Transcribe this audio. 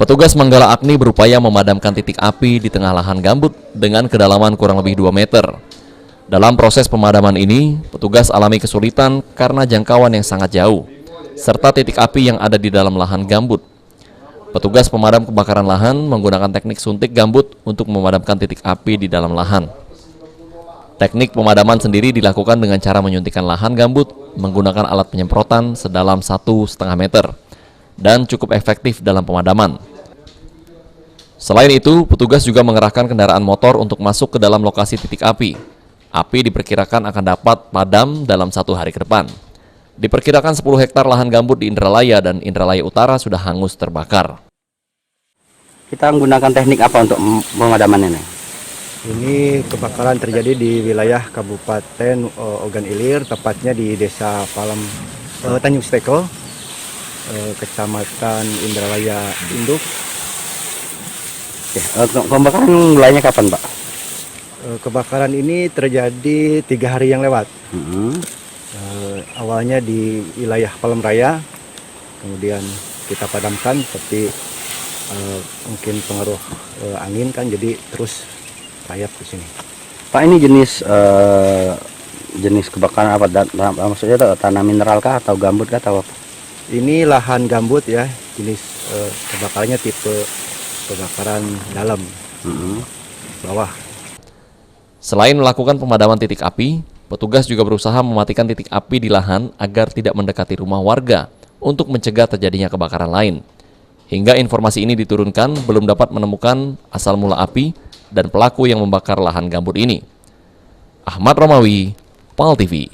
Petugas Manggala Agni berupaya memadamkan titik api di tengah lahan gambut dengan kedalaman kurang lebih 2 meter. Dalam proses pemadaman ini, petugas alami kesulitan karena jangkauan yang sangat jauh, serta titik api yang ada di dalam lahan gambut. Petugas pemadam kebakaran lahan menggunakan teknik suntik gambut untuk memadamkan titik api di dalam lahan. Teknik pemadaman sendiri dilakukan dengan cara menyuntikkan lahan gambut menggunakan alat penyemprotan sedalam 1,5 meter dan cukup efektif dalam pemadaman. Selain itu, petugas juga mengerahkan kendaraan motor untuk masuk ke dalam lokasi titik api. Api diperkirakan akan dapat padam dalam 1 hari ke depan. Diperkirakan 10 hektar lahan gambut di Indralaya dan Indralaya Utara sudah hangus terbakar. Kita menggunakan teknik apa untuk pemadaman ini? Ini kebakaran terjadi di wilayah Kabupaten Ogan Ilir, tepatnya di Desa Palem Tanjung Steko, Kecamatan Indralaya Induk. Pembakaran mulainya kapan, Pak? Kebakaran ini terjadi 3 hari yang lewat. Awalnya di wilayah Palem Raya, kemudian kita padamkan, tapi mungkin pengaruh angin kan, jadi terus rayap ke sini. Pak, ini jenis kebakaran apa? Maksudnya tanah mineral kah atau gambut kah atau apa? Ini lahan gambut ya, jenis kebakarannya tipe kebakaran dalam, bawah. Selain melakukan pemadaman titik api, petugas juga berusaha mematikan titik api di lahan agar tidak mendekati rumah warga untuk mencegah terjadinya kebakaran lain. Hingga informasi ini diturunkan, belum dapat menemukan asal mula api dan pelaku yang membakar lahan gambut ini. Ahmad Romawi, PAL TV.